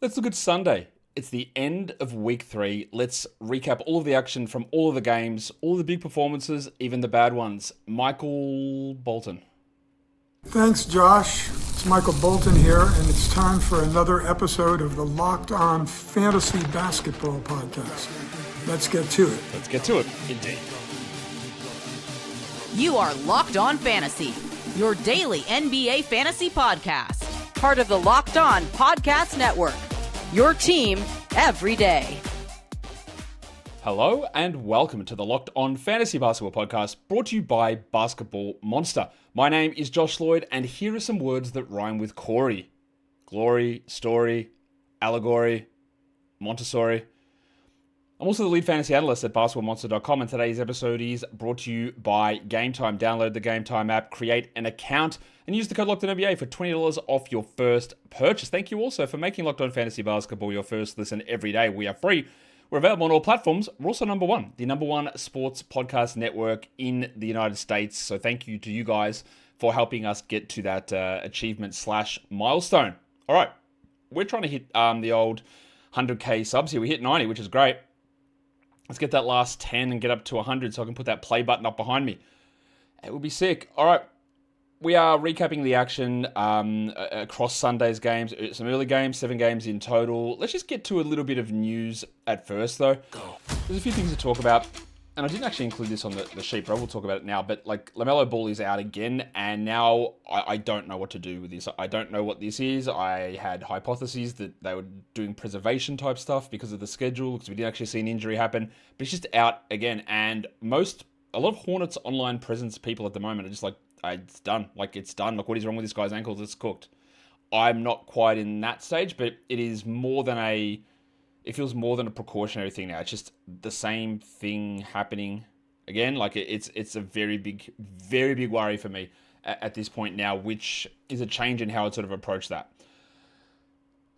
Let's look at Sunday. It's the end of week 3. Let's recap all of the action from all of the games, all the big performances, even the bad ones. Michael Bolton. Thanks, Josh. It's Michael Bolton here, and it's time for another episode of the Locked On Fantasy Basketball Podcast. Let's get to it. Let's get to it, indeed. You are Locked On Fantasy, your daily NBA fantasy podcast. Part of the Locked On Podcast Network, your team every day. Hello and welcome to the Locked On Fantasy Basketball Podcast, brought to you by Basketball Monster. My name is Josh Lloyd, and here are some words that rhyme with Corey. Glory, story, allegory, Montessori. I'm also the lead fantasy analyst at basketballmonster.com, and today's episode is brought to you by Game Time. Download the Game Time app, create an account, and use the code LOCKEDONNBA for $20 off your first purchase. Thank you also for making Locked On Fantasy Basketball your first listen every day. We are free. We're available on all platforms. We're also the number one sports podcast network in the United States. So thank you to you guys for helping us get to that achievement/milestone. All right, we're trying to hit the old 100K subs here. We hit 90, which is great. Let's get that last 10 and get up to 100 so I can put that play button up behind me. It would be sick. All right. We are recapping the action across Sunday's games. Some early games, 7 games in total. Let's just get to a little bit of news at first, though. There's a few things to talk about. And I didn't actually include this on the sheet, but I will talk about it now. But, LaMelo Ball is out again, and now I don't know what to do with this. I don't know what this is. I had hypotheses that they were doing preservation-type stuff because of the schedule, because we didn't actually see an injury happen. But it's just out again. And a lot of Hornets online presence people at the moment are just like, it's done. It's done. What is wrong with this guy's ankles? It's cooked. I'm not quite in that stage, but it feels more than a precautionary thing now. It's just the same thing happening again. It's a very big worry for me at this point now, which is a change in how I'd sort of approach that.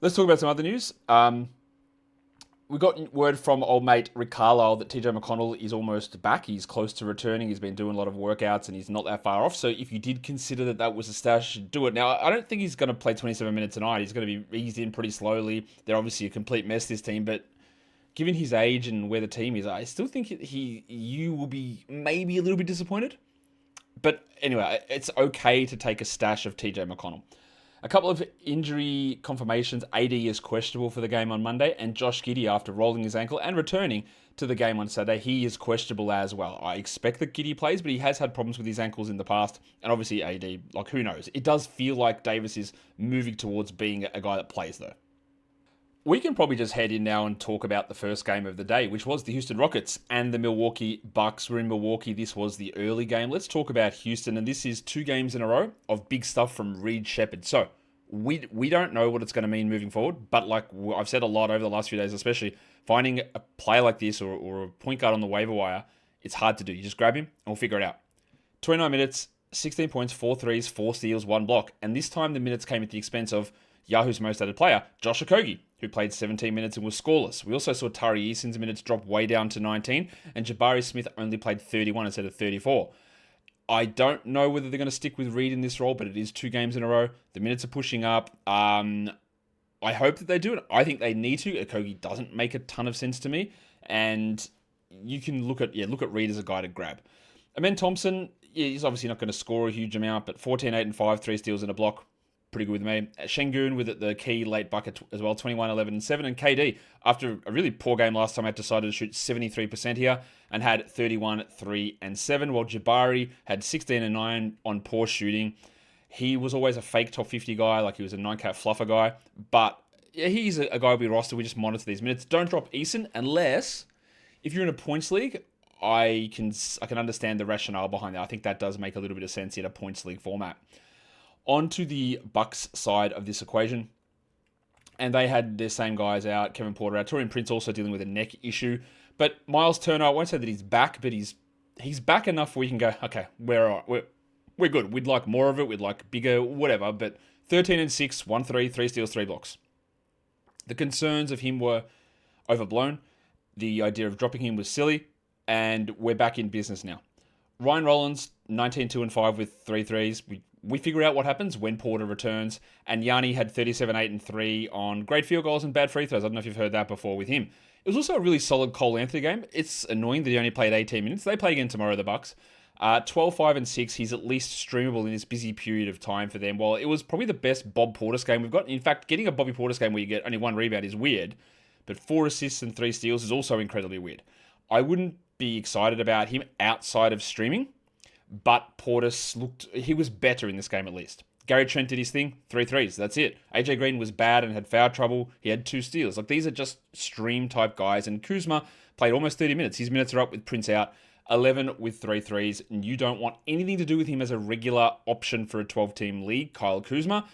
Let's talk about some other news. We got word from old mate Rick Carlisle that TJ McConnell is almost back. He's close to returning. He's been doing a lot of workouts and he's not that far off. So if you did consider that was a stash, do it. Now, I don't think he's going to play 27 minutes tonight. He's going to be eased in pretty slowly. They're obviously a complete mess, this team, but given his age and where the team is, I still think you will be maybe a little bit disappointed. But anyway, it's okay to take a stash of TJ McConnell. A couple of injury confirmations. AD is questionable for the game on Monday, and Josh Giddey, after rolling his ankle and returning to the game on Saturday, he is questionable as well. I expect that Giddey plays, but he has had problems with his ankles in the past, and obviously AD, who knows? It does feel like Davis is moving towards being a guy that plays, though. We can probably just head in now and talk about the first game of the day, which was the Houston Rockets and the Milwaukee Bucks. We're in Milwaukee. This was the early game. Let's talk about Houston, and this is 2 games in a row of big stuff from Sheppard. So, we don't know what it's going to mean moving forward, but I've said a lot over the last few days, especially finding a player like this or a point guard on the waiver wire, it's hard to do. You just grab him and we'll figure it out. 29 minutes, 16 points, 4 threes, 4 steals, 1 block. And this time the minutes came at the expense of Yahoo's most added player, Josh Okogie, who played 17 minutes and was scoreless. We also saw Tari Eason's minutes drop way down to 19, and Jabari Smith only played 31 instead of 34. I don't know whether they're going to stick with Reed in this role, but it is 2 games in a row. The minutes are pushing up. I hope that they do it. I think they need to. Okogie doesn't make a ton of sense to me, and you can look at Reed as a guy to grab. Amen Thompson, he's obviously not going to score a huge amount, but 14, 8, and 5, 3 steals and a block. Pretty good with me. Şengün with the key late bucket as well, 21, 11, and 7. And KD, after a really poor game last time, had decided to shoot 73% here and had 31, 3, and 7, while Jabari had 16 and 9 on poor shooting. He was always a fake top 50 guy, he was a 9-cat fluffer guy. But yeah, he's a guy we roster. We just monitor these minutes. Don't drop Eason unless, if you're in a points league, I can understand the rationale behind that. I think that does make a little bit of sense in a points league format. On to the Bucks side of this equation, and they had their same guys out. Kevin Porter out. Taurean Prince also dealing with a neck issue. But Miles Turner, I won't say that he's back, but he's back enough where we can go, okay, we're all right. We're good. We'd like more of it. We'd like bigger, whatever. But 13 and 6, 1 3, 3 steals, 3 blocks. The concerns of him were overblown. The idea of dropping him was silly, and we're back in business now. Ryan Rollins, 19, 2, and 5 with 3 threes. we figure out what happens when Porter returns. And Yanni had 37, 8, and 3 on great field goals and bad free throws. I don't know if you've heard that before with him. It was also a really solid Cole Anthony game. It's annoying that he only played 18 minutes. They play again tomorrow, the Bucks. 12, 5, and 6. He's at least streamable in this busy period of time for them. While it was probably the best Bob Portis game we've got. In fact, getting a Bobby Portis game where you get only 1 rebound is weird. But 4 assists and 3 steals is also incredibly weird. I wouldn't be excited about him outside of streaming. But Portis he was better in this game at least. Gary Trent did his thing, 3 threes. That's it. Ajay Green was bad and had foul trouble. He had 2 steals. These are just stream type guys. And Kuzma played almost 30 minutes. His minutes are up with Prince out. 11 with 3 threes. And you don't want anything to do with him as a regular option for a 12-team league, Kyle Kuzma,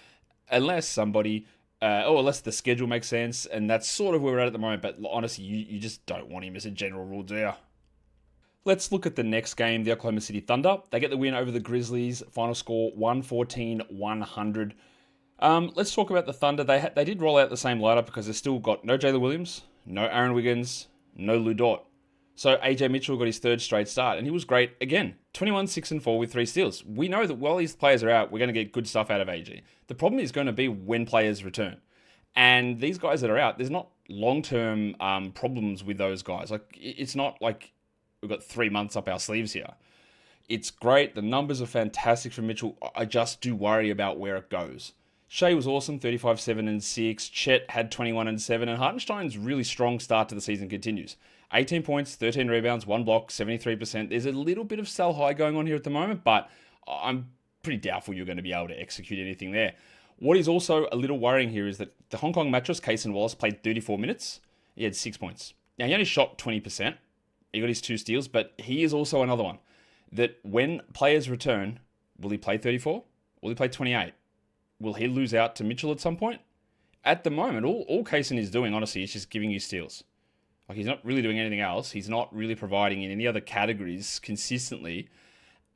unless unless the schedule makes sense. And that's sort of where we're at the moment. But honestly, you just don't want him as a general rule, do you? Let's look at the next game, the Oklahoma City Thunder. They get the win over the Grizzlies. Final score, 114-100. Let's talk about the Thunder. They did roll out the same lineup because they've still got no Jalen Williams, no Aaron Wiggins, no Lou Dort. So AJ Mitchell got his 3rd straight start, and he was great again. 21, 6, and 4 with 3 steals. We know that while these players are out, we're going to get good stuff out of AJ. The problem is going to be when players return. And these guys that are out, there's not long-term problems with those guys. It's not like we've got 3 months up our sleeves here. It's great. The numbers are fantastic from Mitchell. I just do worry about where it goes. Shai was awesome, 35, 7, and 6. Chet had 21 and 7. And Hartenstein's really strong start to the season continues. 18 points, 13 rebounds, 1 block, 73%. There's a little bit of sell high going on here at the moment, but I'm pretty doubtful you're going to be able to execute anything there. What is also a little worrying here is that the Hong Kong mattress, Cason Wallace, played 34 minutes. He had 6 points. Now, he only shot 20%. He got his 2 steals, but he is also another one that when players return, will he play 34? Will he play 28? Will he lose out to Mitchell at some point? At the moment, all Cason is doing, honestly, is just giving you steals. He's not really doing anything else. He's not really providing in any other categories consistently.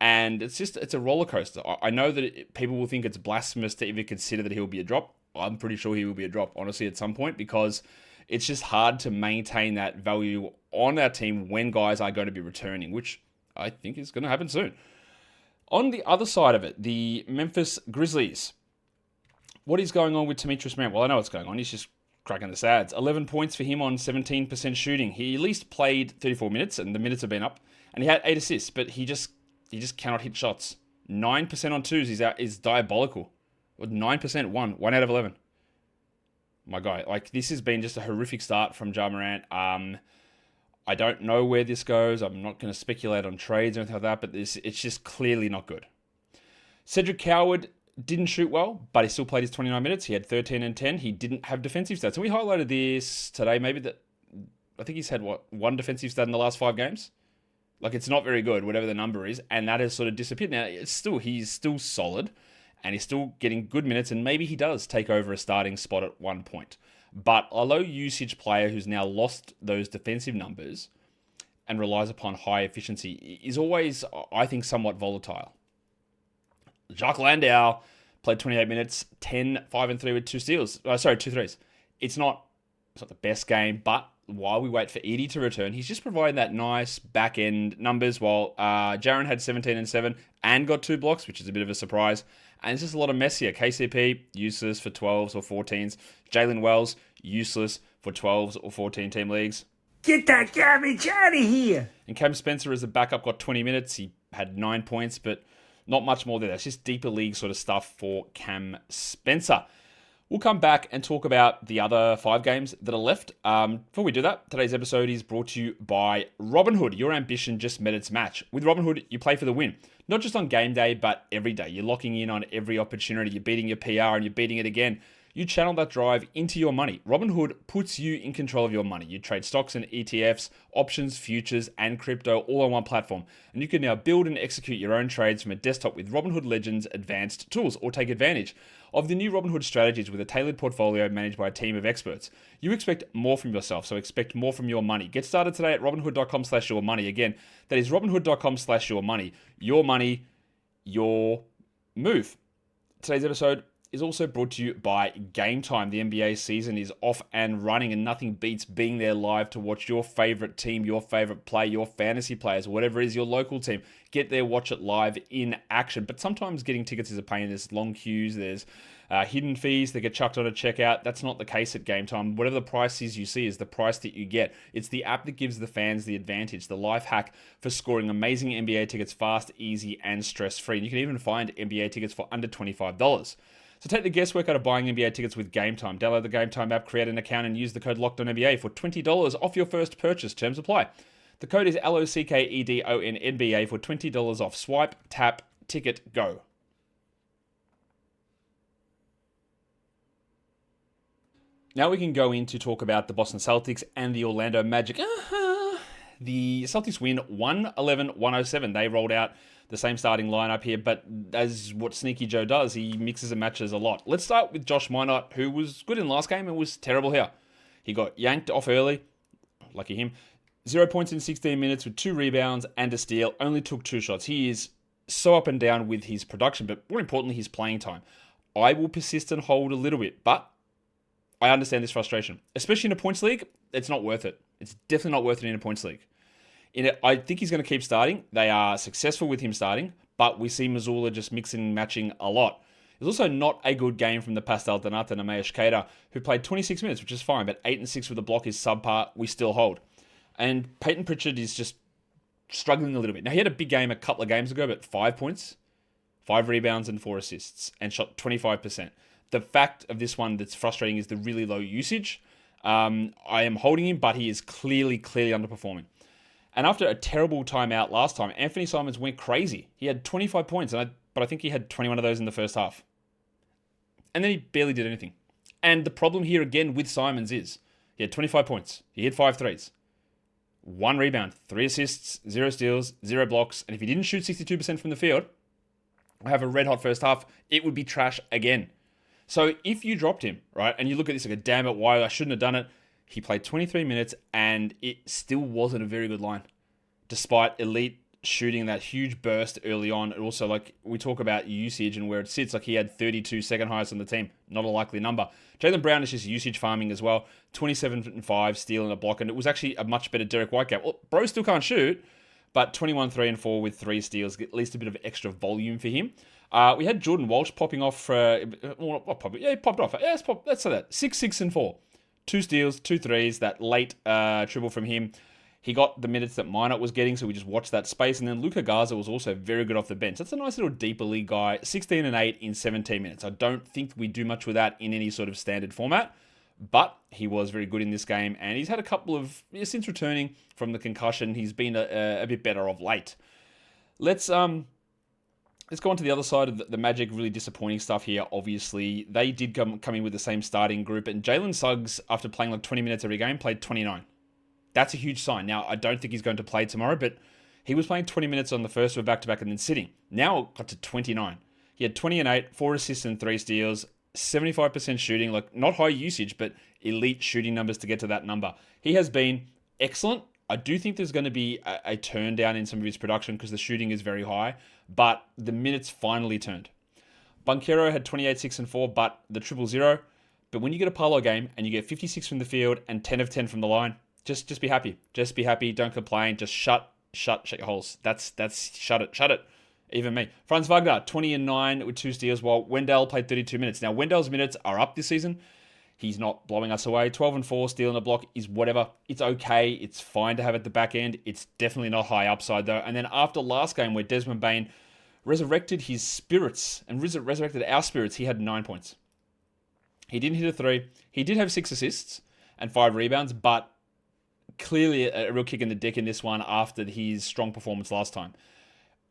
And it's a roller coaster. I know that people will think it's blasphemous to even consider that he'll be a drop. I'm pretty sure he will be a drop, honestly, at some point, because it's just hard to maintain that value on our team when guys are going to be returning, which I think is going to happen soon. On the other side of it, the Memphis Grizzlies. What is going on with Demetrius Morant? Well, I know what's going on. He's just cracking the sads. 11 points for him on 17% shooting. He at least played 34 minutes, and the minutes have been up. And he had 8 assists, but he just cannot hit shots. 9% on 2s is diabolical. With 9%, 1 out of 11. My guy, this has been just a horrific start from Ja Morant. I don't know where this goes. I'm not going to speculate on trades or anything like that, but it's just clearly not good. Cedric Coward didn't shoot well, but he still played his 29 minutes. He had 13 and 10. He didn't have defensive stats. And we highlighted this today. I think he's had, 1 defensive stat in the last 5 games? It's not very good, whatever the number is, and that has sort of disappeared. Now, he's still solid, and he's still getting good minutes, and maybe he does take over a starting spot at one point. But a low usage player who's now lost those defensive numbers and relies upon high efficiency is always, I think, somewhat volatile. Jacques Landau played 28 minutes, 10, 5, and 3 with 2 steals. 2 threes. It's not the best game, but while we wait for Edey to return, he's just providing that nice back-end numbers, while Jaren had 17 and 7 and got 2 blocks, which is a bit of a surprise. And it's just a lot of mess here. KCP, useless for 12s or 14s. Jalen Wells, useless for 12s or 14-team leagues. Get that garbage out of here! And Cam Spencer as a backup got 20 minutes. He had 9 points, but not much more there. That's just deeper league sort of stuff for Cam Spencer. We'll come back and talk about the other 5 games that are left. Before we do that, today's episode is brought to you by Robinhood. Your ambition just met its match. With Robinhood, you play for the win. Not just on game day, but every day. You're locking in on every opportunity. You're beating your PR and you're beating it again. You channel that drive into your money. Robinhood puts you in control of your money. You trade stocks and ETFs, options, futures, and crypto all on one platform. And you can now build and execute your own trades from a desktop with Robinhood Legends advanced tools, or take advantage of the new Robinhood strategies with a tailored portfolio managed by a team of experts. You expect more from yourself, so expect more from your money. Get started today at robinhood.com/yourmoney. Again, that is robinhood.com/yourmoney. Your money, your move. Today's episode is also brought to you by Game Time. The NBA season is off and running, and nothing beats being there live to watch your favorite team, your favorite play, your fantasy players, whatever it is, your local team. Get there, watch it live in action. But sometimes getting tickets is a pain. There's long queues, there's hidden fees that get chucked on a checkout. That's not the case at Game Time. Whatever the price is you see is the price that you get. It's the app that gives the fans the advantage, the life hack for scoring amazing NBA tickets fast, easy, and stress-free. And you can even find NBA tickets for under $25. So take the guesswork out of buying NBA tickets with Game Time. Download the Game Time app, create an account, and use the code LOCKEDONNBA for $20 off your first purchase. Terms apply. The code is LOCKEDONNBA for $20 off. Swipe, tap, ticket, go. Now we can go in to talk about the Boston Celtics and the Orlando Magic. The Celtics win 111-107. They rolled out the same starting lineup here, but as what Sneaky Joe does, he mixes and matches a lot. Let's start with Josh Minott, who was good in last game and was terrible here. He got yanked off early, lucky him. 0 points in 16 minutes with 2 rebounds and a steal. Only took 2 shots. He is so up and down with his production, but more importantly, his playing time. I will persist and hold a little bit, but I understand this frustration. Especially in a points league, it's not worth it. It's definitely not worth it in a points league. I think he's going to keep starting. They are successful with him starting, but we see Missoula just mixing and matching a lot. It's also not a good game from the Pastel Donata Nemesh Keita, who played 26 minutes, which is fine, but 8 and 6 with the block is subpar. We still hold. And Peyton Pritchard is just struggling a little bit. Now, he had a big game a couple of games ago, but 5 points, 5 rebounds, and 4 assists, and shot 25%. The fact of this one that's frustrating is the really low usage. I am holding him, but he is clearly underperforming. And after a terrible timeout last time, Anthony Simons went crazy. He had 25 points, but I think he had 21 of those in the first half. And then he barely did anything. And the problem here again with Simons is he had 25 points. He hit 5 threes. 1 rebound, 3 assists, 0 steals, 0 blocks. And if he didn't shoot 62% from the field, or have a red hot first half, it would be trash again. So if you dropped him, right, and you look at this like, damn it, why I shouldn't have done it. He played 23 minutes and it still wasn't a very good line. Despite elite shooting that huge burst early on. And also, like, we talk about usage and where it sits. Like, he had 32 second highest on the team. Not a likely number. Jaylen Brown is just usage farming as well. 27 and 5, steal and a block. And it was actually a much better Derek White game. Well, bro still can't shoot, but 21, 3 and 4 with 3 steals. At least a bit of extra volume for him. We had Jordan Walsh popping off he popped off. Yeah, let's say that. 6, 6 and 4. 2 steals, 2 threes, that late triple from him. He got the minutes that Minott was getting, so we just watched that space. And then Luka Garza was also very good off the bench. That's a nice little deeper league guy. 16 and 8 in 17 minutes. I don't think we do much with that in any sort of standard format. But he was very good in this game. And he's had a couple of, since returning from the concussion, he's been a bit better of late. Let's go on to the other side of the Magic. Really disappointing stuff here, obviously. They did come in with the same starting group. And Jalen Suggs, after playing like 20 minutes every game, played 29. That's a huge sign. Now, I don't think he's going to play tomorrow, but he was playing 20 minutes on the first of a back-to-back and then sitting. Now, got to 29. He had 20 and 8, 4 assists and 3 steals, 75% shooting, like not high usage, but elite shooting numbers to get to that number. He has been excellent. I do think there's going to be a turn down in some of his production because the shooting is very high, but the minutes finally turned. Banchero had 28, 6 and 4, but the 0-0. But when you get a Paolo game and you get 56 from the field and 10 of 10 from the line, just be happy. Just be happy. Don't complain. Just shut your holes. That's shut it. Even me. Franz Wagner, 20 and 9 with 2 steals, while Wendell played 32 minutes. Now, Wendell's minutes are up this season. He's not blowing us away. 12 and 4, steal and a block is whatever. It's okay. It's fine to have at the back end. It's definitely not high upside, though. And then after last game, where Desmond Bane resurrected his spirits and resurrected our spirits, he had 9 points. He didn't hit a 3. He did have 6 assists and 5 rebounds, but clearly a real kick in the dick in this one after his strong performance last time.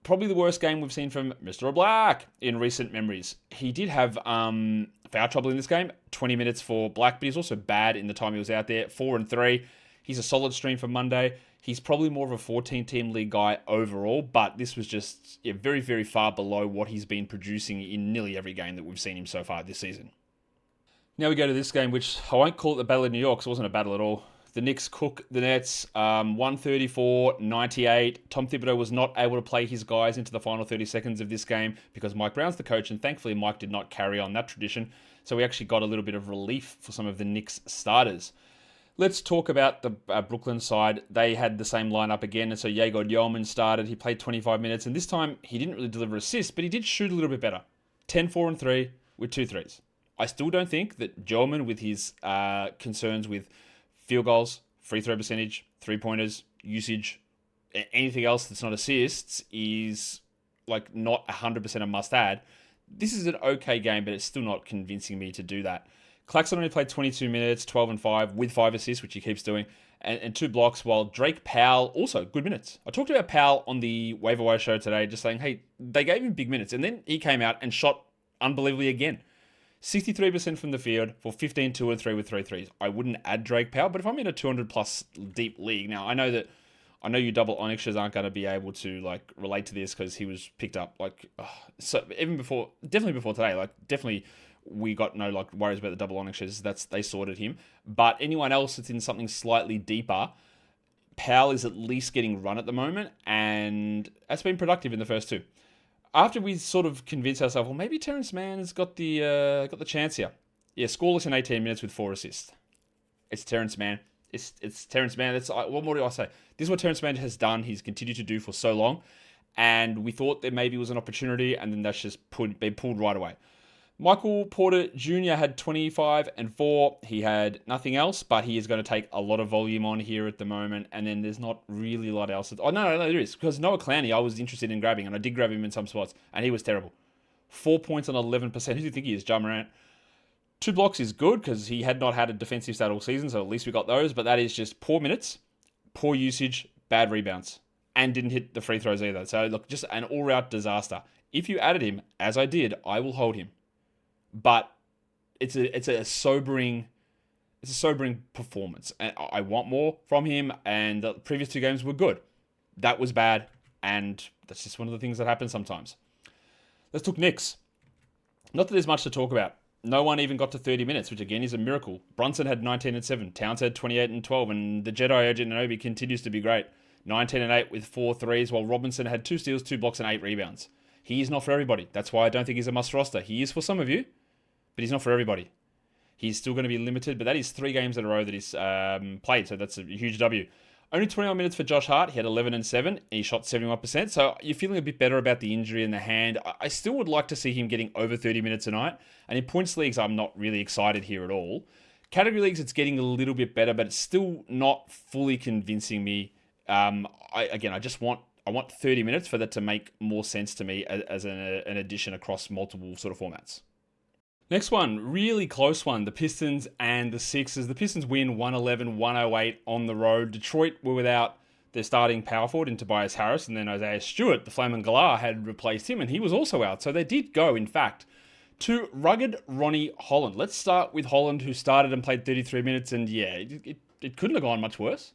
Probably the worst game we've seen from Mr. Black in recent memories. He did have foul trouble in this game, 20 minutes for Black, but he's also bad in the time he was out there, 4 and 3. He's a solid stream for Monday. He's probably more of a 14-team league guy overall, but this was just very, very far below what he's been producing in nearly every game that we've seen him so far this season. Now we go to this game, which I won't call it the Battle of New York, because it wasn't a battle at all. The Knicks cook the Nets 134-98. Tom Thibodeau was not able to play his guys into the final 30 seconds of this game because Mike Brown's the coach, and thankfully Mike did not carry on that tradition. So we actually got a little bit of relief for some of the Knicks starters. Let's talk about the Brooklyn side. They had the same lineup again, and so Jaeger Yeoman started. He played 25 minutes, and this time he didn't really deliver assists, but he did shoot a little bit better. 10, 4, and 3 with 2 threes. I still don't think that Yeoman, with his concerns with field goals, free throw percentage, three-pointers, usage, anything else that's not assists, is like not 100% a must-add. This is an okay game, but it's still not convincing me to do that. Claxton only played 22 minutes, 12 and 5, with 5 assists, which he keeps doing, and 2 blocks, while Drake Powell, also good minutes. I talked about Powell on the waiver wire show today, just saying, hey, they gave him big minutes, and then he came out and shot unbelievably again. 63% from the field for 15, 2, and 3 with 3 threes. I wouldn't add Drake Powell, but if I'm in a 200-plus deep league, now I know you double onyxers aren't going to be able to like relate to this because he was picked up so even before, definitely before today, definitely we got no worries about the double onyxers. They sorted him. But anyone else that's in something slightly deeper, Powell is at least getting run at the moment, and that's been productive in the first 2. After we sort of convinced ourselves, well, maybe Terrence Mann's got the chance here. Yeah, scoreless in 18 minutes with 4 assists. It's Terrence Mann. It's Terrence Mann. What more do I say? This is what Terrence Mann has done. He's continued to do for so long, and we thought there maybe was an opportunity, and then that's just been pulled right away. Michael Porter Jr. had 25 and 4. He had nothing else, but he is going to take a lot of volume on here at the moment. And then there's not really a lot else. Oh, no, there is. Because Noah Clowney, I was interested in grabbing, and I did grab him in some spots, and he was terrible. 4 points on 11%. Who do you think he is? Ja Morant. 2 blocks is good because he had not had a defensive stat all season, so at least we got those. But that is just poor minutes, poor usage, bad rebounds, and didn't hit the free throws either. So look, just an all-round disaster. If you added him, as I did, I will hold him. But it's a sobering performance. And I want more from him, and the previous 2 games were good. That was bad, and that's just one of the things that happen sometimes. Let's talk Knicks. Not that there's much to talk about. No one even got to 30 minutes, which again is a miracle. Brunson had 19 and 7. Towns had 28 and 12, and the Jedi Anunoby continues to be great. 19 and 8 with 4 threes, while Robinson had 2 steals, 2 blocks, and 8 rebounds. He is not for everybody. That's why I don't think he's a must roster. He is for some of you, but he's not for everybody. He's still going to be limited, but that is 3 games in a row that he's played, so that's a huge W. Only 21 minutes for Josh Hart. He had 11 and 7, and he shot 71%, so you're feeling a bit better about the injury in the hand. I still would like to see him getting over 30 minutes a night, and in points leagues, I'm not really excited here at all. Category leagues, it's getting a little bit better, but it's still not fully convincing me. I want 30 minutes for that to make more sense to me as an addition across multiple sort of formats. Next one, really close one, the Pistons and the Sixers. The Pistons win 111-108 on the road. Detroit were without their starting power forward in Tobias Harris, and then Isaiah Stewart, the Flamin' Galah, had replaced him, and he was also out. So they did go, in fact, to rugged Ronnie Holland. Let's start with Holland, who started and played 33 minutes, and yeah, it couldn't have gone much worse.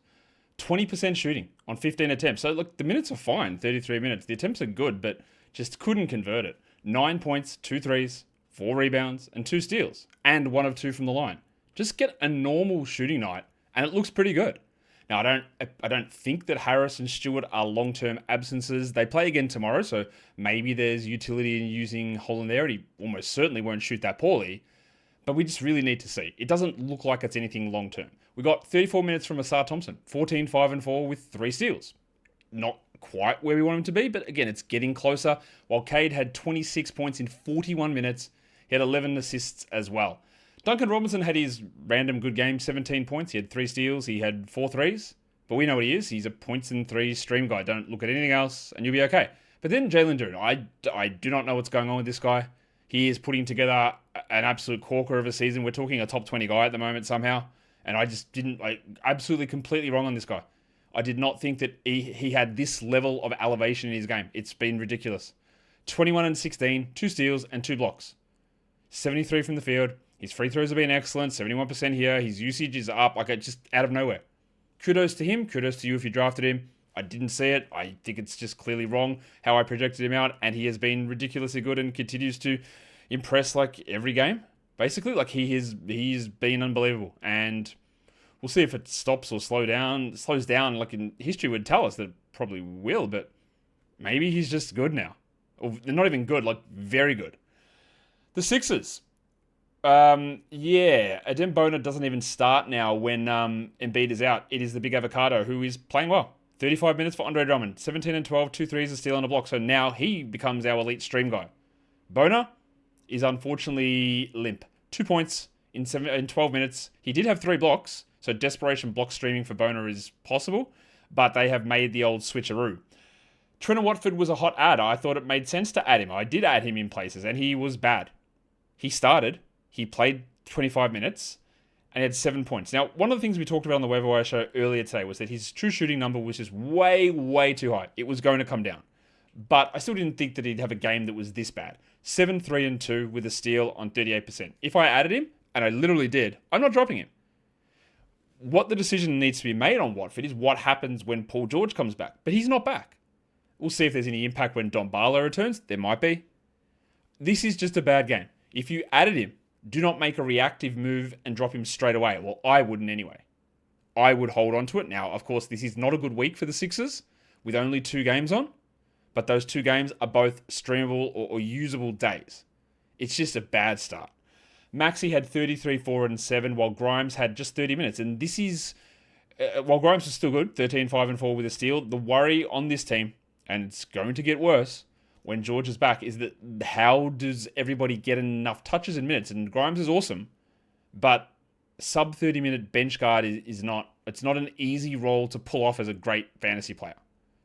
20% shooting on 15 attempts. So look, the minutes are fine, 33 minutes. The attempts are good, but just couldn't convert it. 9 points, 2 threes, 4 rebounds, and 2 steals, and 1 of 2 from the line. Just get a normal shooting night, and it looks pretty good. Now, I don't think that Harris and Stewart are long-term absences. They play again tomorrow, so maybe there's utility in using Holland there. He almost certainly won't shoot that poorly, but we just really need to see. It doesn't look like it's anything long-term. We got 34 minutes from Asar Thompson, 14, 5, and 4 with 3 steals. Not quite where we want him to be, but again, it's getting closer. While Cade had 26 points in 41 minutes, he had 11 assists as well. Duncan Robinson had his random good game, 17 points. He had 3 steals. He had 4 threes. But we know what he is. He's a points and threes stream guy. Don't look at anything else, and you'll be okay. But then Jalen Duren. I do not know what's going on with this guy. He is putting together an absolute corker of a season. We're talking a top 20 guy at the moment somehow. And I just didn't, absolutely completely wrong on this guy. I did not think that he had this level of elevation in his game. It's been ridiculous. 21 and 16, 2 steals, and 2 blocks. 73 from the field. His free throws have been excellent, 71% here. His usage is up, just out of nowhere. Kudos to him. Kudos to you if you drafted him. I didn't see it. I think it's just clearly wrong how I projected him out, and he has been ridiculously good and continues to impress every game. Basically, he's been unbelievable, and We'll see if it stops or slows down, like in history would tell us that it probably will, but maybe he's just good now. Or they're not even good, like very good. The Sixers. Adem Bona doesn't even start now when Embiid is out. It is the big avocado who is playing well. 35 minutes for Andre Drummond. 17 and 12, 2 threes, a steal and a block. So now he becomes our elite stream guy. Bona is unfortunately limp. 2 points in 12 minutes. He did have 3 blocks, so desperation block streaming for Bona is possible, but they have made the old switcheroo. Trent Watford was a hot ad. I thought it made sense to add him. I did add him in places, and he was bad. He started. He played 25 minutes, and he had 7 points. Now, one of the things we talked about on the Waiver Wire show earlier today was that his true shooting number was just way, way too high. It was going to come down. But I still didn't think that he'd have a game that was this bad. 7, 3, and 2 with a steal on 38%. If I added him, and I literally did, I'm not dropping him. What the decision needs to be made on Watford is what happens when Paul George comes back. But he's not back. We'll see if there's any impact when Don Barlow returns. There might be. This is just a bad game. If you added him, do not make a reactive move and drop him straight away. Well, I wouldn't anyway. I would hold on to it. Now, of course, this is not a good week for the Sixers with only 2 games on. But those 2 games are both streamable or usable days. It's just a bad start. Maxey had 33, 4, and 7, while Grimes had just 30 minutes. And this is, while Grimes was still good, 13, 5, and 4 with a steal, the worry on this team, and it's going to get worse when George is back, is that how does everybody get enough touches and minutes? And Grimes is awesome, but sub 30-minute bench guard is not, it's not an easy role to pull off as a great fantasy player.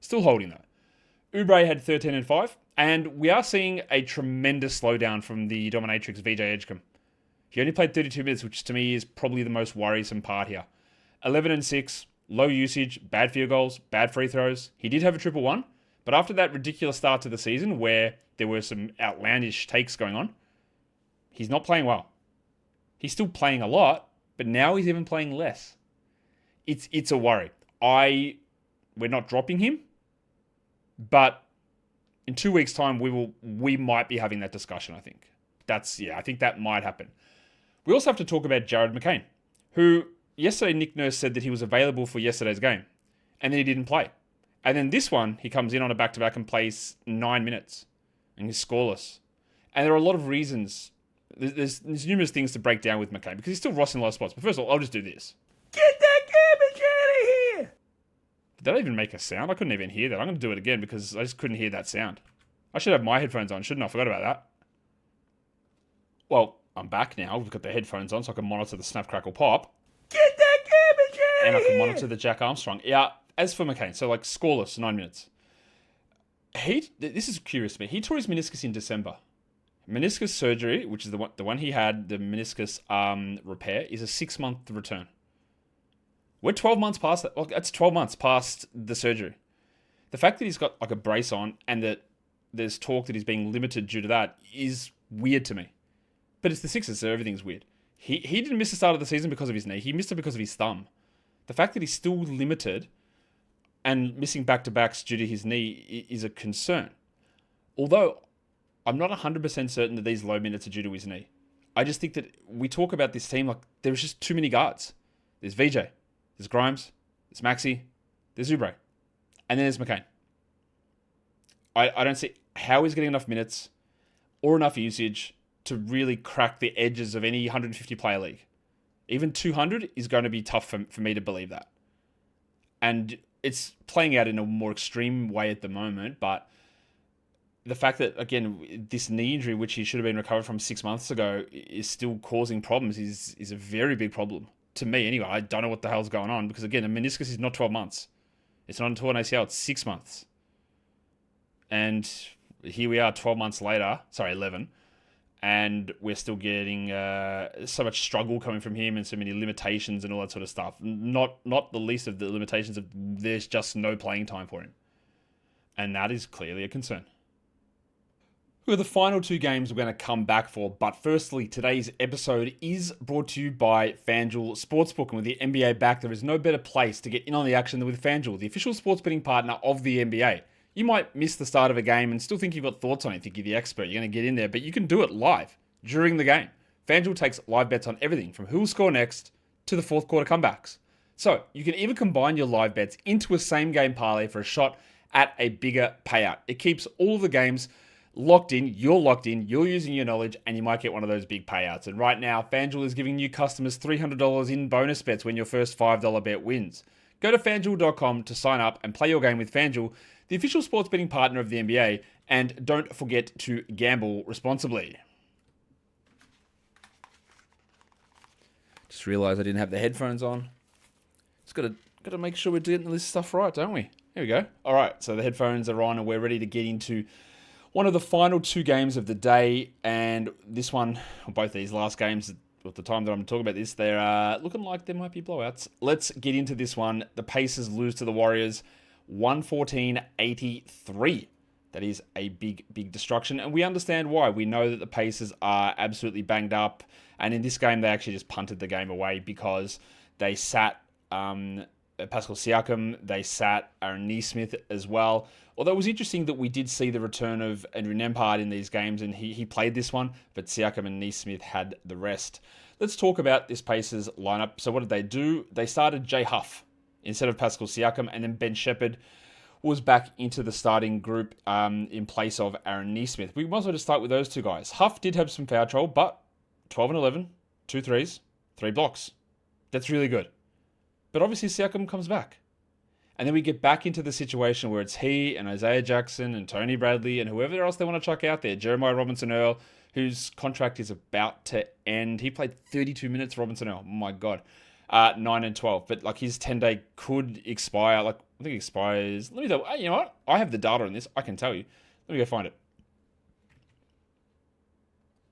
Still holding though. Oubre had 13 and 5, and we are seeing a tremendous slowdown from the dominatrix VJ Edgecombe. He only played 32 minutes, which to me is probably the most worrisome part here. 11 and 6, low usage, bad field goals, bad free throws. He did have a 1-1, but after that ridiculous start to the season where there were some outlandish takes going on, he's not playing well. He's still playing a lot, but now he's even playing less. It's a worry. We're not dropping him, but in 2 weeks' time we might be having that discussion, I think. I think that might happen. We also have to talk about Jared McCain, who yesterday Nick Nurse said that he was available for yesterday's game, and then he didn't play. And then this one, he comes in on a back-to-back and plays 9 minutes, and he's scoreless. And there are a lot of reasons. There's numerous things to break down with McCain, because he's still rossing a lot of spots. But first of all, I'll just do this. Get that garbage out of here! Did that even make a sound? I couldn't even hear that. I'm going to do it again, because I just couldn't hear that sound. I should have my headphones on, shouldn't I? I forgot about that. Well, I'm back now. We've got the headphones on, so I can monitor the snap, crackle, pop. Get that garbage out And of I can here! monitor the Jack Armstrong. Yeah, as for McCain, so like scoreless, 9 minutes. This is curious to me. He tore his meniscus in December. Meniscus surgery, which is the one he had, the meniscus repair, is a 6-month return. We're 12 months past that. Well, that's 12 months past the surgery. The fact that he's got like a brace on and that there's talk that he's being limited due to that is weird to me. But it's the Sixers, so everything's weird. He didn't miss the start of the season because of his knee. He missed it because of his thumb. The fact that he's still limited and missing back-to-backs due to his knee is a concern. Although, I'm not 100% certain that these low minutes are due to his knee. I just think that we talk about this team like there's just too many guards. There's VJ, there's Grimes, there's Maxey, there's Oubre, and then there's McCain. I don't see how he's getting enough minutes or enough usage to really crack the edges of any 150-player league. Even 200 is going to be tough for me to believe that. And it's playing out in a more extreme way at the moment, but the fact that, again, this knee injury, which he should have been recovered from 6 months ago, is still causing problems is a very big problem. To me, anyway. I don't know what the hell's going on, because, again, a meniscus is not 12 months. It's not until an ACL, it's 6 months. And here we are 12 months later, 11, and we're still getting so much struggle coming from him and so many limitations and all that sort of stuff. Not the least of the limitations of there's just no playing time for him. And that is clearly a concern. Well, the final 2 games we're going to come back for, but firstly, today's episode is brought to you by FanDuel Sportsbook, and with the NBA back, there is no better place to get in on the action than with FanDuel, the official sports betting partner of the NBA. You might miss the start of a game and still think you've got thoughts on it, think you're the expert, you're going to get in there, but you can do it live during the game. FanDuel takes live bets on everything from who will score next to the fourth quarter comebacks. So you can even combine your live bets into a same game parlay for a shot at a bigger payout. It keeps all of the games locked in, you're using your knowledge, and you might get one of those big payouts. And right now, FanDuel is giving new customers $300 in bonus bets when your first $5 bet wins. Go to FanDuel.com to sign up and play your game with FanDuel, the official sports betting partner of the NBA, and don't forget to gamble responsibly. Just realised I didn't have the headphones on. Just got to make sure we're getting this stuff right, don't we? Here we go. All right, so the headphones are on and we're ready to get into one of the final two games of the day. And this one, or both these last games, at the time that I'm talking about this, they're looking like there might be blowouts. Let's get into this one. The Pacers lose to the Warriors 114-83. That is a big, big destruction. And we understand why. We know that the Pacers are absolutely banged up. And in this game, they actually just punted the game away because they sat Pascal Siakam. They sat Aaron Nesmith as well. Although it was interesting that we did see the return of Andrew Nembhard in these games, and he played this one, but Siakam and Nesmith had the rest. Let's talk about this Pacers lineup. So what did they do? They started Jay Huff instead of Pascal Siakam, and then Ben Sheppard was back into the starting group in place of Aaron Nesmith. We might as well just start with those two guys. Huff did have some foul trouble, but 12 and 11, 2 threes, 3 blocks. That's really good. But obviously Siakam comes back. And then we get back into the situation where it's he and Isaiah Jackson and Tony Bradley and whoever else they want to chuck out there. Jeremiah Robinson-Earl, whose contract is about to end. He played 32 minutes, Robinson-Earl. Oh my God. 9 and 12. But like his 10-day could expire. Like I think it expires. Let me know. You know what? I have the data on this. I can tell you. Let me go find it.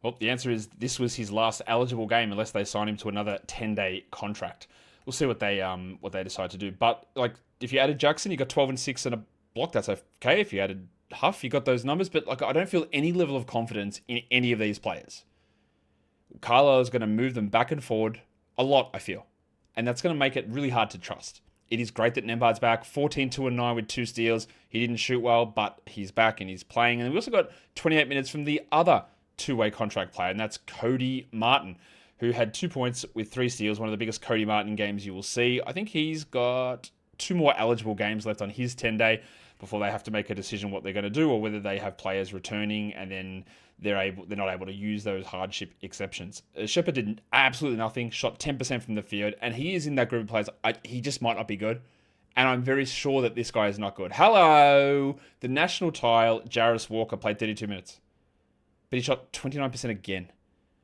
Well, the answer is this was his last eligible game unless they sign him to another 10-day contract. We'll see what they decide to do. But like if you added Jackson, you got 12 and 6 and a block. That's okay. If you added Huff, you got those numbers. But like I don't feel any level of confidence in any of these players. Carlisle is going to move them back and forward a lot, I feel. And that's going to make it really hard to trust. It is great that Nembhard's back. 14, 2 and 9 with 2 steals. He didn't shoot well, but he's back and he's playing. And we also got 28 minutes from the other two-way contract player, and that's Cody Martin, who had 2 points with 3 steals, one of the biggest Cody Martin games you will see. I think he's got 2 more eligible games left on his 10-day before they have to make a decision what they're going to do, or whether they have players returning and then they're not able to use those hardship exceptions. Sheppard did absolutely nothing, shot 10% from the field, and he is in that group of players. He just might not be good, and I'm very sure that this guy is not good. Hello! The national tile, Jarvis Walker, played 32 minutes, but he shot 29% again.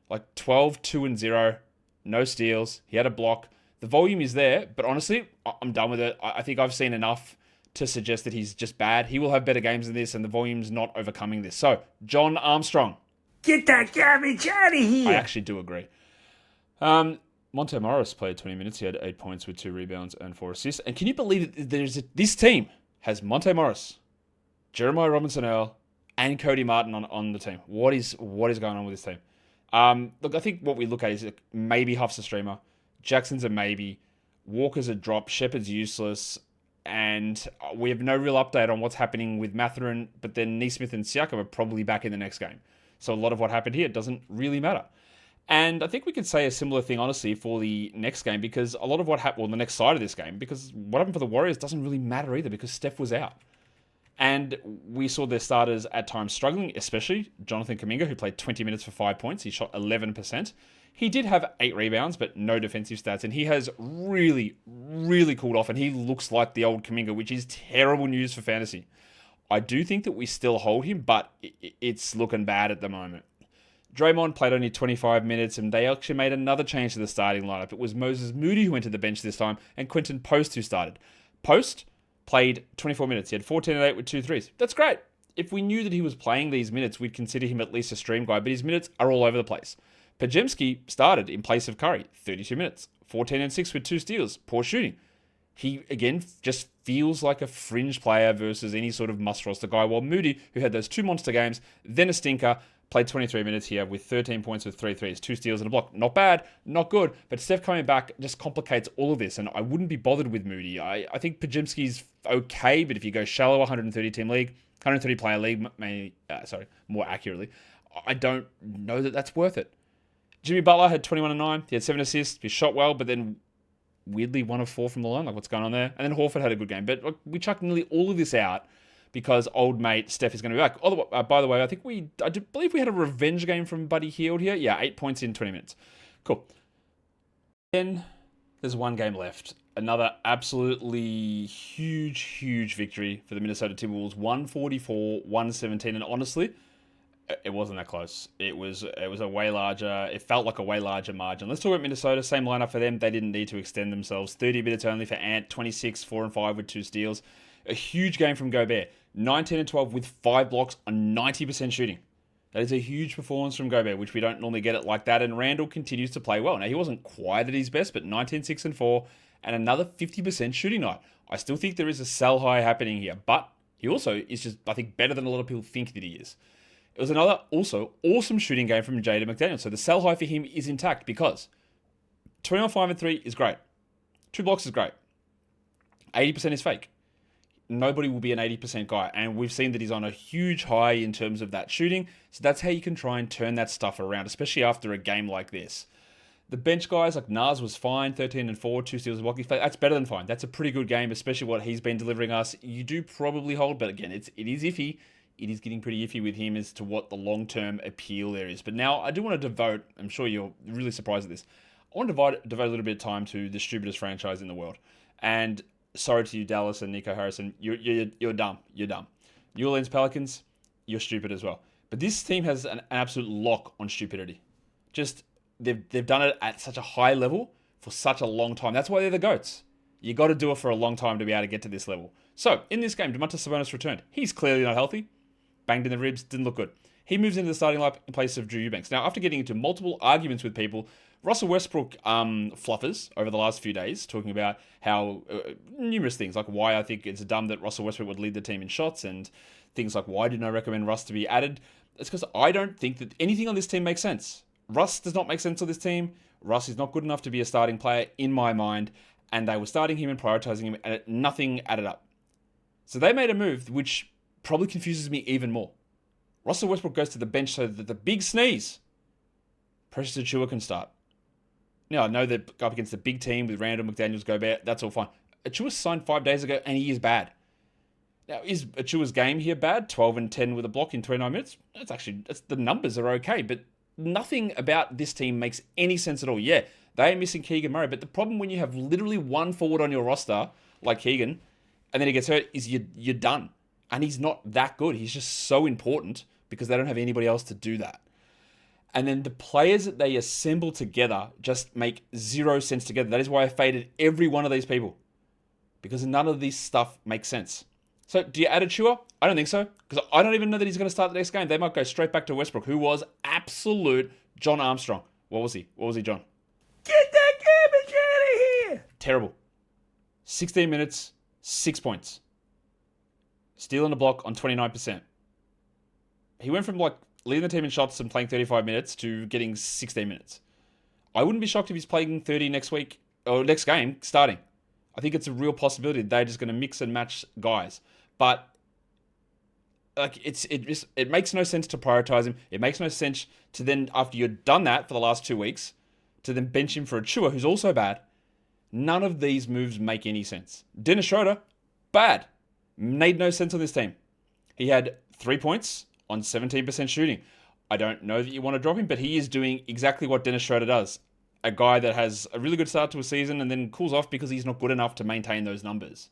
Like 12, 2 and 0, no steals. He had a block. The volume is there, but honestly, I'm done with it. I think I've seen enough to suggest that he's just bad. He will have better games than this, and the volume's not overcoming this. So, John Armstrong. Get that garbage out of here. I actually do agree. Monte Morris played 20 minutes. He had 8 points with 2 rebounds and 4 assists. And can you believe that this team has Monte Morris, Jeremiah Robinson-Earl, and Cody Martin on the team? What is going on with this team? Look, I think what we look at is maybe Huff's a streamer. Jackson's a maybe. Walker's a drop. Sheppard's useless. And we have no real update on what's happening with Mathurin, but then Nesmith and Siakam are probably back in the next game. So a lot of what happened here doesn't really matter. And I think we could say a similar thing, honestly, for the next game, because a lot of what happened, well, the next side of this game, because what happened for the Warriors doesn't really matter either, because Steph was out. And we saw their starters at times struggling, especially Jonathan Kuminga, who played 20 minutes for 5 points. He shot 11%. He did have 8 rebounds, but no defensive stats. And he has really, really cooled off. And he looks like the old Kuminga, which is terrible news for fantasy. I do think that we still hold him, but it's looking bad at the moment. Draymond played only 25 minutes, and they actually made another change to the starting lineup. It was Moses Moody who went to the bench this time, and Quentin Post who started. Post played 24 minutes. He had 14 and 8 with 2 threes. That's great. If we knew that he was playing these minutes, we'd consider him at least a stream guy, but his minutes are all over the place. Podziemski started in place of Curry, 32 minutes, 14 and 6 with 2 steals, poor shooting. He, again, just feels like a fringe player versus any sort of must-roster guy, while Moody, who had those 2 monster games, then a stinker, played 23 minutes here with 13 points with 3 threes, 2 steals and a block. Not bad, not good, but Steph coming back just complicates all of this, and I wouldn't be bothered with Moody. I think Podziemski's okay, but if you go shallow 130-team league, 130-player league, more accurately, I don't know that that's worth it. Jimmy Butler had 21 and 9. He had 7 assists. He shot well, but then weirdly 1 of 4 from the line. Like, what's going on there? And then Horford had a good game. But like, we chucked nearly all of this out because old mate Steph is going to be back. By the way, I believe we had a revenge game from Buddy Hield here. Yeah, 8 points in 20 minutes. Cool. Then there's one game left. Another absolutely huge victory for the Minnesota Timberwolves. 144-117. And honestly, it wasn't that close. It was a way larger, it felt like a way larger margin. Let's talk about Minnesota. Same lineup for them. They didn't need to extend themselves. 30 minutes only for Ant. 26, 4 and 5 with 2 steals. A huge game from Gobert. 19 and 12 with 5 blocks on 90% shooting. That is a huge performance from Gobert, which we don't normally get it like that. And Randall continues to play well. Now, he wasn't quite at his best, but 19, 6 and 4 and another 50% shooting night. I still think there is a sell high happening here, but he also is just, I think, better than a lot of people think that he is. It was another also awesome shooting game from Jaden McDaniels. So the sell high for him is intact because 21, 5 and 3 is great. 2 blocks is great. 80% is fake. Nobody will be an 80% guy. And we've seen that he's on a huge high in terms of that shooting. So that's how you can try and turn that stuff around, especially after a game like this. The bench guys, like Nas was fine, 13 and 4, 2 steals, block. That's better than fine. That's a pretty good game, especially what he's been delivering us. You do probably hold, but again, it is iffy. It is getting pretty iffy with him as to what the long-term appeal there is. But now I do want to devote, I'm sure you're really surprised at this, I want to devote a little bit of time to the stupidest franchise in the world. And sorry to you, Dallas and Nico Harrison, you're dumb. You're dumb. New Orleans Pelicans, you're stupid as well. But this team has an absolute lock on stupidity. Just, they've done it at such a high level for such a long time. That's why they're the GOATs. You got to do it for a long time to be able to get to this level. So, in this game, Domantas Sabonis returned. He's clearly not healthy. Banged in the ribs, didn't look good. He moves into the starting lineup in place of Drew Eubanks. Now, after getting into multiple arguments with people, Russell Westbrook fluffers over the last few days, talking about how numerous things, like why I think it's dumb that Russell Westbrook would lead the team in shots, and things like why didn't I recommend Russ to be added. It's because I don't think that anything on this team makes sense. Russ does not make sense on this team. Russ is not good enough to be a starting player in my mind, and they were starting him and prioritizing him, and nothing added up. So they made a move which probably confuses me even more. Russell Westbrook goes to the bench so that the big sneeze, Precious Achiuwa, can start. Now, I know that up against the big team with Randall, McDaniels, Gobert, that's all fine. Achiuwa signed 5 days ago, and he is bad. Now, is Achiuwa's game here bad? 12 and 10 with a block in 29 minutes? The numbers are okay, but nothing about this team makes any sense at all. Yeah, they are missing Keegan Murray, but the problem when you have literally one forward on your roster, like Keegan, and then he gets hurt, is you're done. And he's not that good. He's just so important because they don't have anybody else to do that. And then the players that they assemble together just make zero sense together. That is why I faded every one of these people, because none of this stuff makes sense. So do you add Achiuwa? I don't think so, because I don't even know that he's going to start the next game. They might go straight back to Westbrook, who was absolute John Armstrong. What was he, John? Get that garbage out of here! Terrible. 16 minutes, 6 points. Stealing a block on 29%. He went from leading the team in shots and playing 35 minutes to getting 16 minutes. I wouldn't be shocked if he's playing 30 next week or next game starting. I think it's a real possibility that they're just going to mix and match guys. But it makes no sense to prioritize him. It makes no sense to then, after you've done that for the last 2 weeks, to then bench him for Achiuwa, who's also bad. None of these moves make any sense. Dennis Schroeder, bad. Made no sense on this team. He had 3 points on 17% shooting. I don't know that you want to drop him, but he is doing exactly what Dennis Schroeder does. A guy that has a really good start to a season and then cools off because he's not good enough to maintain those numbers.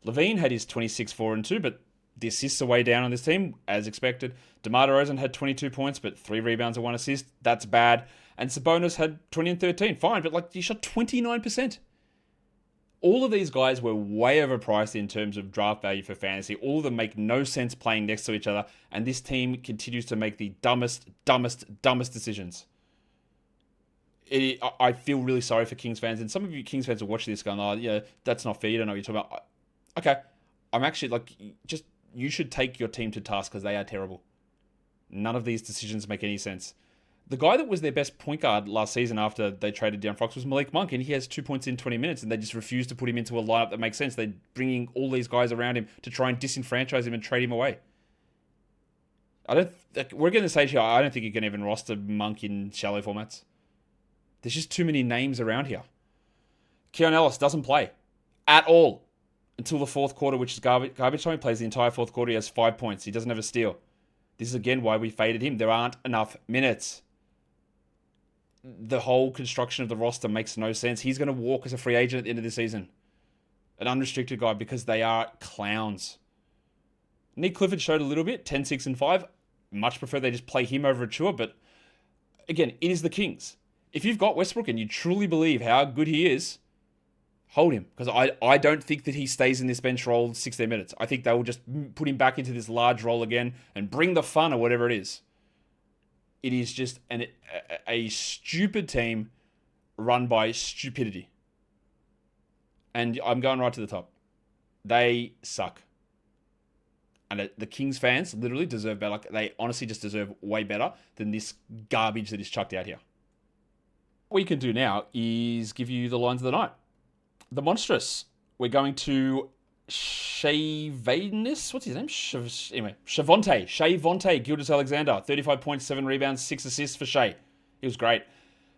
Levine had his 26, 4 and 2, but the assists are way down on this team, as expected. DeMar DeRozan had 22 points, but 3 rebounds and 1 assist. That's bad. And Sabonis had 20 and 13. Fine, but he shot 29%. All of these guys were way overpriced in terms of draft value for fantasy. All of them make no sense playing next to each other, and this team continues to make the dumbest decisions. I feel really sorry for Kings fans, and some of you Kings fans are watching this going, oh, yeah, that's not fair, you don't know what you're talking about. Okay, I'm actually, you should take your team to task because they are terrible. None of these decisions make any sense. The guy that was their best point guard last season after they traded De'Aaron Fox was Malik Monk, and he has 2 points in 20 minutes, and they just refuse to put him into a lineup that makes sense. They're bringing all these guys around him to try and disenfranchise him and trade him away. We're getting to the stage here, I don't think you can even roster Monk in shallow formats. There's just too many names around here. Keon Ellis doesn't play at all until the fourth quarter, which is garbage time. He plays the entire fourth quarter. He has 5 points. He doesn't have a steal. This is, again, why we faded him. There aren't enough minutes. The whole construction of the roster makes no sense. He's going to walk as a free agent at the end of the season. An unrestricted guy, because they are clowns. Nick Clifford showed a little bit, 10, 6, and 5. Much prefer they just play him over Achiuwa, but again, it is the Kings. If you've got Westbrook and you truly believe how good he is, hold him. Because I don't think that he stays in this bench role 16 minutes. I think they will just put him back into this large role again and bring the fun or whatever it is. It is just a stupid team run by stupidity. And I'm going right to the top. They suck. And the Kings fans literally deserve better. Like, they honestly just deserve way better than this garbage that is chucked out here. What we can do now is give you the lines of the night. The Monstrous. We're going to Shai what's his name? Shai Gilgeous-Alexander. 35 points, 7 rebounds, 6 assists for Shai. He was great.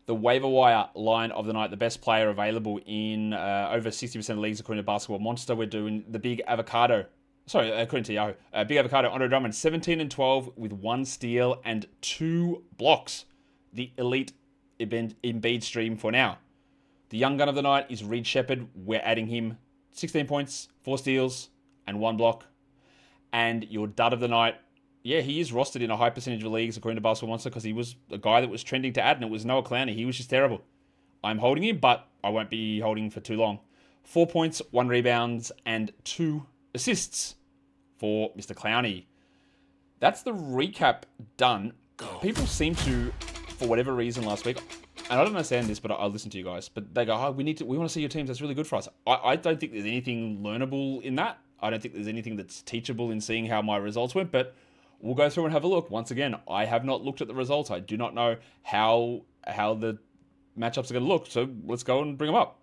The waiver wire line of the night, the best player available in over 60% of leagues according to Basketball Monster. We're doing the Big Avocado. Sorry, according to Yahoo. Big Avocado, Andre Drummond, 17 and 12 with 1 steal and 2 blocks. The elite Embiid stream for now. The young gun of the night is Sheppard. We're adding him 16 points, 4 steals, and 1 block. And your dud of the night, yeah, he is rostered in a high percentage of leagues according to Basketball Monster because he was a guy that was trending to add, and it was Noah Clowney. He was just terrible. I'm holding him, but I won't be holding him for too long. 4 points, 1 rebounds, and 2 assists for Mr. Clowney. That's the recap done. People seem to, for whatever reason last week, and I don't understand this, but I listen to you guys, but they go, oh, we want to see your teams. That's really good for us. I don't think there's anything learnable in that. I don't think there's anything that's teachable in seeing how my results went, but we'll go through and have a look. Once again, I have not looked at the results. I do not know how the matchups are going to look, so let's go and bring them up.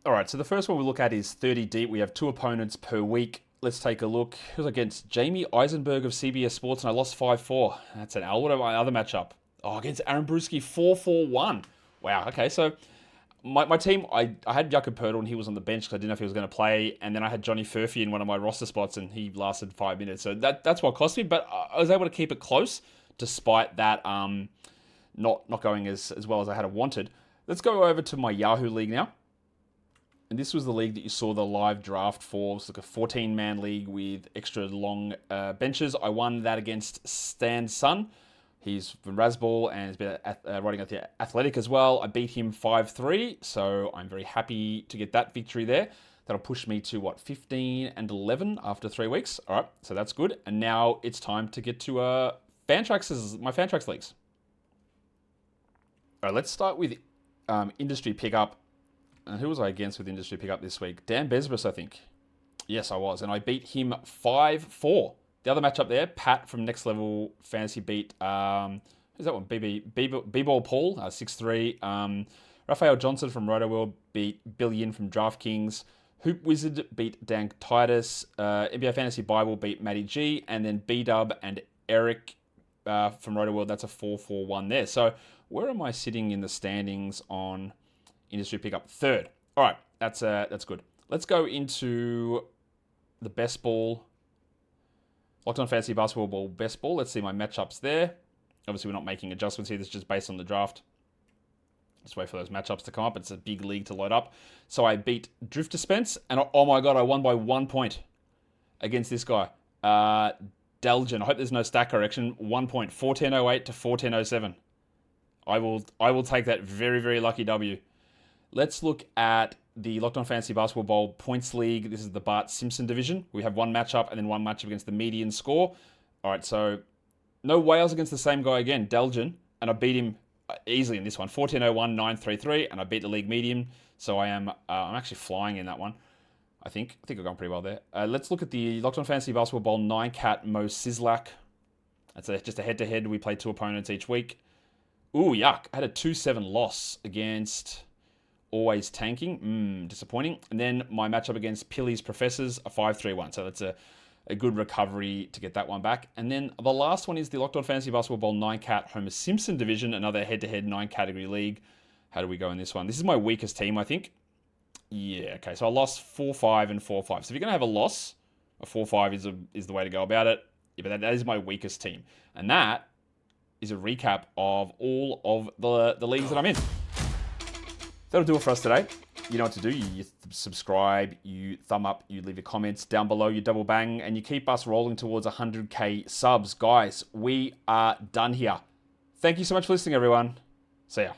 All right, so the first one we look at is 30 deep. We have 2 opponents per week. Let's take a look. It was against Jamie Eisenberg of CBS Sports, and I lost 5-4. That's an L. What about my other matchup? Oh, against Aaron Brewski, 4-4-1. Wow, okay, so my team, I had Jakob Poeltl, and he was on the bench because I didn't know if he was going to play, and then I had Johnny Furphy in one of my roster spots, and he lasted 5 minutes. So that's what cost me, but I was able to keep it close despite that not going as well as I had wanted. Let's go over to my Yahoo League now. And this was the league that you saw the live draft for. It's like a 14-man league with extra long benches. I won that against Stan Sun. He's from Rasball and has been riding at the Athletic as well. I beat him 5-3, so I'm very happy to get that victory there. That'll push me to, 15 and 11 after 3 weeks. All right, so that's good. And now it's time to get to my Fantrax leagues. All right, let's start with industry pickup. And who was I against with industry pickup this week? Dan Besbris, I think. Yes, I was. And I beat him 5-4. The other matchup there, Pat from Next Level Fantasy beat, who's that one? B-Ball Paul, 6-3. Raphael Johnson from RotoWorld beat Bill Yin from DraftKings. Hoop Wizard beat Dan Titus. NBA Fantasy Bible beat Matty G. And then B-Dub and Eric from RotoWorld, that's a 4-4-1 there. So where am I sitting in the standings on industry pickup? 3rd. All right, that's good. Let's go into the best ball. Locked on Fantasy Basketball Ball best ball. Let's see my matchups there. Obviously, we're not making adjustments here. This is just based on the draft. Just wait for those matchups to come up. It's a big league to load up. So I beat Drifter Spence, and oh my god, I won by 1 point against this guy. Delgin. I hope there's no stack correction. 1 point. 1408 to 1407. I will take that very, very lucky W. Let's look at the Locked On Fantasy Basketball Bowl Points League. This is the Bart Simpson division. We have 1 matchup and then 1 matchup against the median score. All right, so no Wales against the same guy again, Delgin, and I beat him easily in this one. 1401, 933, and I beat the league median. So I'm actually flying in that one. I think I've gone pretty well there. Let's look at the Locked On Fantasy Basketball Bowl 9-cat Mo Sislak. That's just a head-to-head. We play 2 opponents each week. Ooh, yuck. I had a 2-7 loss against Always Tanking. Disappointing. And then my matchup against Pilly's Professors, a 5-3-1. So that's a good recovery to get that one back. And then the last one is the Locked On Fantasy Basketball Bowl 9-cat Homer Simpson division, another head-to-head 9-category league. How do we go in this one? This is my weakest team, I think. Yeah, okay. So I lost 4-5 and 4-5. So if you're going to have a loss, a 4-5 is the way to go about it. Yeah, but that is my weakest team. And that is a recap of all of the leagues that I'm in. That'll do it for us today. You know what to do. You subscribe, you thumb up, you leave your comments down below, you double bang, and you keep us rolling towards 100k subs. Guys, we are done here. Thank you so much for listening, everyone. See ya.